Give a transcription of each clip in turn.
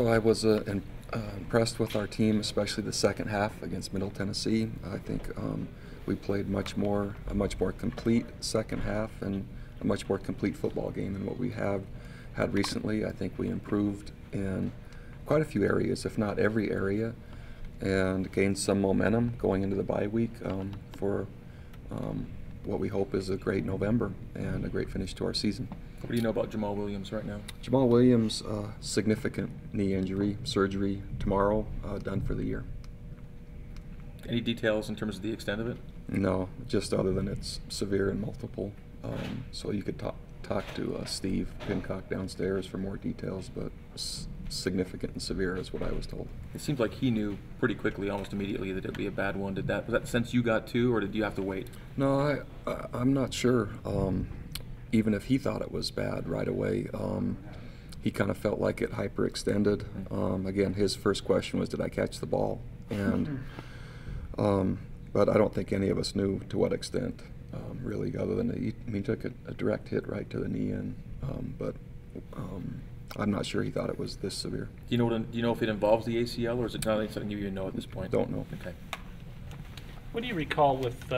Well, I was impressed with our team, especially the second half against Middle Tennessee. I think we played a much more complete second half and a much more complete football game than what we have had recently. I think we improved in quite a few areas, if not every area, and gained some momentum going into the bye week for what we hope is a great November and a great finish to our season. What do you know about Jamal Williams right now? Jamal Williams, significant knee injury, surgery tomorrow, done for the year. Any details in terms of the extent of it? No, just other than it's severe and multiple. So you could talk to Steve Pincock downstairs for more details, but significant and severe is what I was told. It seems like he knew pretty quickly, almost immediately, that it would be a bad one. Was that the sense you got too, or did you have to wait? No, I'm not sure. Even if he thought it was bad right away, he kind of felt like it hyperextended. Again, his first question was, did I catch the ball? And but I don't think any of us knew to what extent, really, other than he took a direct hit right to the knee, but I'm not sure he thought it was this severe. Do you know if it involves the ACL, or is it not something you even know at this point? Don't know. Okay. What do you recall with,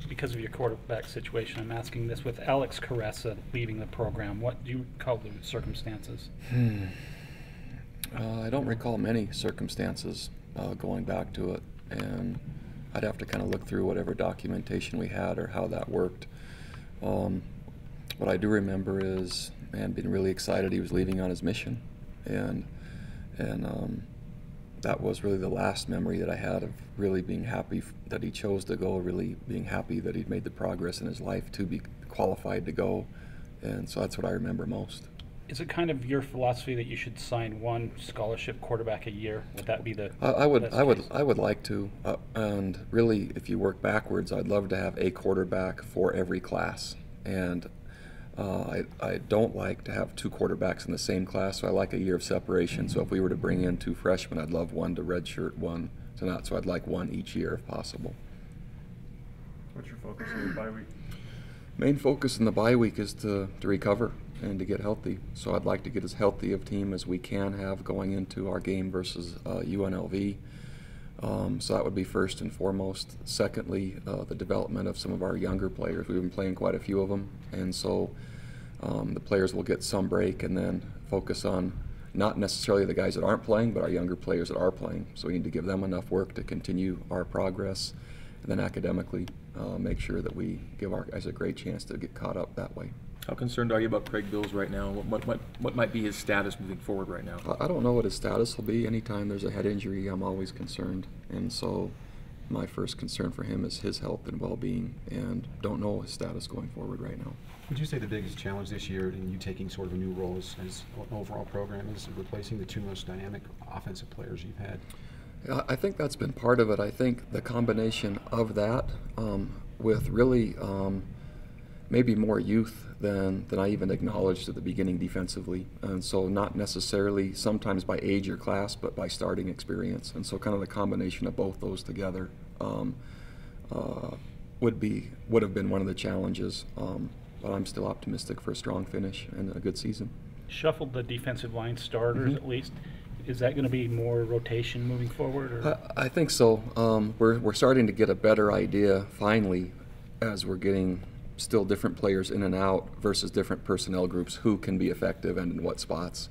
because of your quarterback situation, I'm asking this, with Alex Caressa leaving the program, what do you recall the circumstances? I don't recall many circumstances going back to it, and I'd have to kind of look through whatever documentation we had or how that worked. What I do remember is, man, being really excited he was leaving on his mission, and that was really the last memory that I had of really being happy that he chose to go, really being happy that he'd made the progress in his life to be qualified to go, and so that's what I remember most. Is it kind of your philosophy that you should sign one scholarship quarterback a year? Would that be the I would like to, and really, if you work backwards, I'd love to have a quarterback for every class, and I don't like to have two quarterbacks in the same class, so I like a year of separation. So if we were to bring in two freshmen, I'd love one to redshirt, one to not, so I'd like one each year if possible. What's your focus in the bye week? Main focus in the bye week is to recover and to get healthy. So I'd like to get as healthy a team as we can have going into our game versus UNLV. So that would be first and foremost. Secondly, the development of some of our younger players. We've been playing quite a few of them, and so the players will get some break and then focus on not necessarily the guys that aren't playing, but our younger players that are playing. So we need to give them enough work to continue our progress, and then academically make sure that we give our guys a great chance to get caught up that way. How concerned are you about Craig Bills right now? What might be his status moving forward right now? I don't know what his status will be. Anytime there's a head injury, I'm always concerned, and so my first concern for him is his health and well-being, and don't know his status going forward right now. Would you say the biggest challenge this year in you taking sort of a new role as an overall program is replacing the two most dynamic offensive players you've had? I think that's been part of it. I think the combination of that with really maybe more youth than I even acknowledged at the beginning defensively, and so not necessarily sometimes by age or class, but by starting experience, and so kind of the combination of both those together would have been one of the challenges, but I'm still optimistic for a strong finish and a good season. Shuffled the defensive line starters at least. Is that going to be more rotation moving forward? Or? I think so. We're starting to get a better idea finally, as we're getting still different players in and out versus different personnel groups who can be effective and in what spots,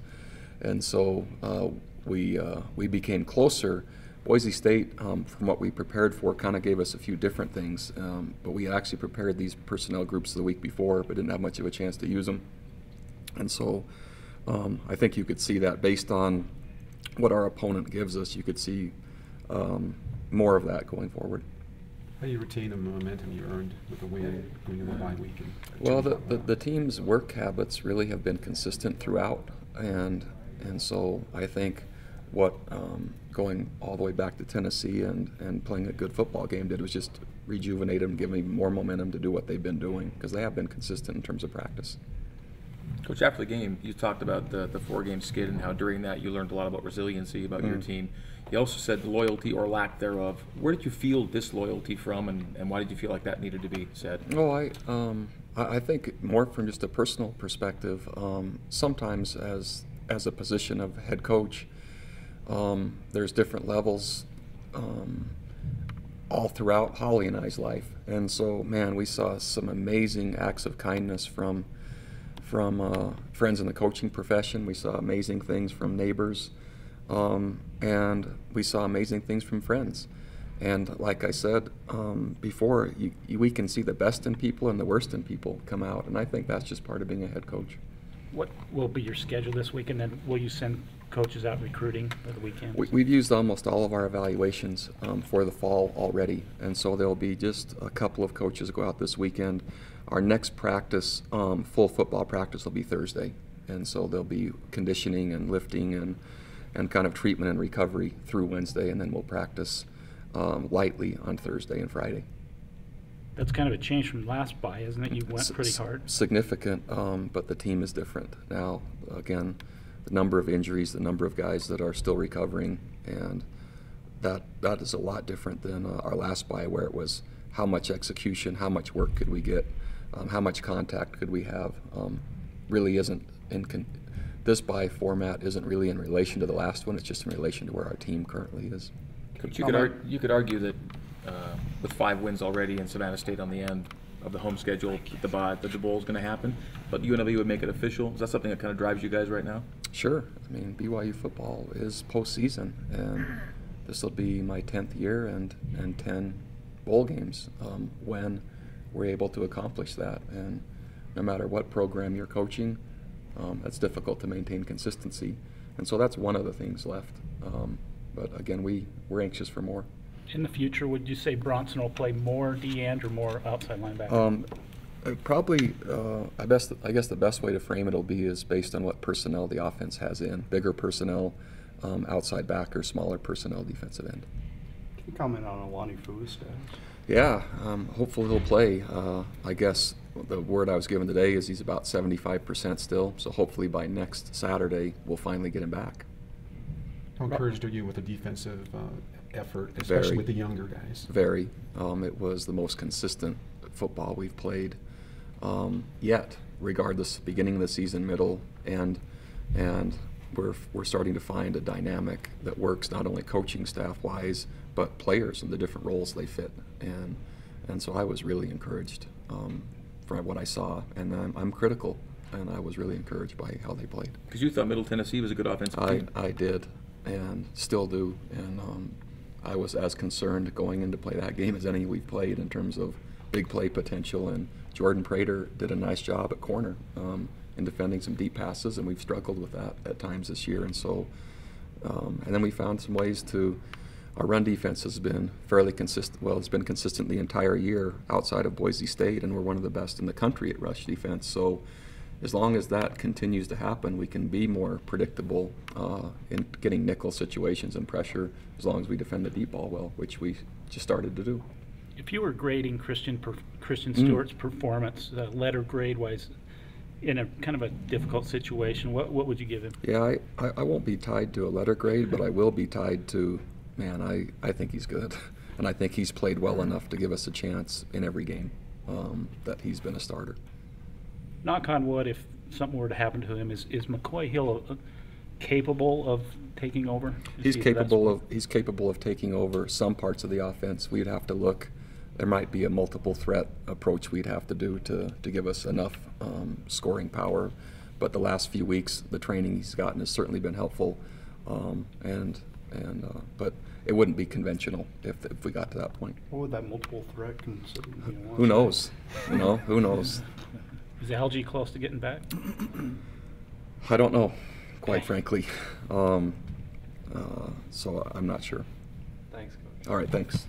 and so we became closer. Boise State, from what we prepared for, kind of gave us a few different things, but we actually prepared these personnel groups the week before, but didn't have much of a chance to use them, and so I think you could see that based on what our opponent gives us, you could see more of that going forward. How do you retain the momentum you earned with the win going into the bye week? Well, the team's work habits really have been consistent throughout, and so I think what going all the way back to Tennessee and playing a good football game did was just rejuvenate them, give them more momentum to do what they've been doing, because they have been consistent in terms of practice. Coach, after the game, you talked about the four-game skid and how during that you learned a lot about resiliency about your team. You also said loyalty or lack thereof. Where did you feel disloyalty from, and why did you feel like that needed to be said? Oh, I think more from just a personal perspective. Sometimes as a position of head coach, There's different levels all throughout Holly and I's life. And so, man, we saw some amazing acts of kindness from friends in the coaching profession. We saw amazing things from neighbors, and we saw amazing things from friends. And like I said before, we can see the best in people and the worst in people come out, and I think that's just part of being a head coach. What will be your schedule this weekend, and will you send coaches out recruiting for the weekend? We've used almost all of our evaluations for the fall already, and so there'll be just a couple of coaches go out this weekend. Our next practice, full football practice, will be Thursday, and so there'll be conditioning and lifting and kind of treatment and recovery through Wednesday, and then we'll practice lightly on Thursday and Friday. That's kind of a change from last bye, isn't it? You went pretty hard. Significant, but the team is different now. Again, the number of injuries, the number of guys that are still recovering, and that is a lot different than our last bye, where it was how much execution, how much work could we get, how much contact could we have. Really isn't this bye format isn't really in relation to the last one. It's just in relation to where our team currently is. Coach, you could argue that with 5 wins already and Savannah State on the end of the home schedule, the bowl is going to happen, but UNLV would make it official. Is that something that kind of drives you guys right now? Sure. I mean, BYU football is postseason, and this will be my 10th year and 10 bowl games when we're able to accomplish that. And no matter what program you're coaching, that's difficult to maintain consistency. And so that's one of the things left. But again, we're anxious for more. In the future, would you say Bronson will play more D-end or more outside linebacker? Probably, I guess the best way to frame it will be is based on what personnel the offense has in. Bigger personnel, outside backer, smaller personnel, defensive end. Can you comment on Alani Fu's status? Yeah, hopefully he'll play. I guess the word I was given today is he's about 75% still, so hopefully by next Saturday we'll finally get him back. How encouraged are you with the defensive effort, especially Very, with the younger guys? Very. It was the most consistent football we've played yet, regardless, beginning of the season, middle, and we're starting to find a dynamic that works not only coaching staff-wise, but players and the different roles they fit. And so I was really encouraged from what I saw, and I'm critical, and I was really encouraged by how they played. Because you thought Middle Tennessee was a good offensive team. I did, and still do, and I was as concerned going into play that game as any we've played in terms of big play potential, and Jordan Prater did a nice job at corner in defending some deep passes, and we've struggled with that at times this year. And so, and then we found some ways to. Our run defense has been fairly consistent. Well, it's been consistent the entire year outside of Boise State, and we're one of the best in the country at rush defense. So, as long as that continues to happen, we can be more predictable in getting nickel situations and pressure, as long as we defend the deep ball well, which we just started to do. If you were grading Christian Stewart's performance, letter grade-wise, in a kind of a difficult situation, what would you give him? Yeah, I won't be tied to a letter grade, but I will be tied to, man, I think he's good. And I think he's played well enough to give us a chance in every game that he's been a starter. Knock on wood, if something were to happen to him, is McCoy Hill capable of taking over? He's capable of taking over some parts of the offense. We'd have to look. There might be a multiple threat approach we'd have to do to give us enough scoring power. But the last few weeks, the training he's gotten has certainly been helpful. But it wouldn't be conventional if we got to that point. What would that multiple threat consider? Who knows? Who knows? Is Algie close to getting back? I don't know, quite frankly. So I'm not sure. Thanks, Coach. All right, thanks.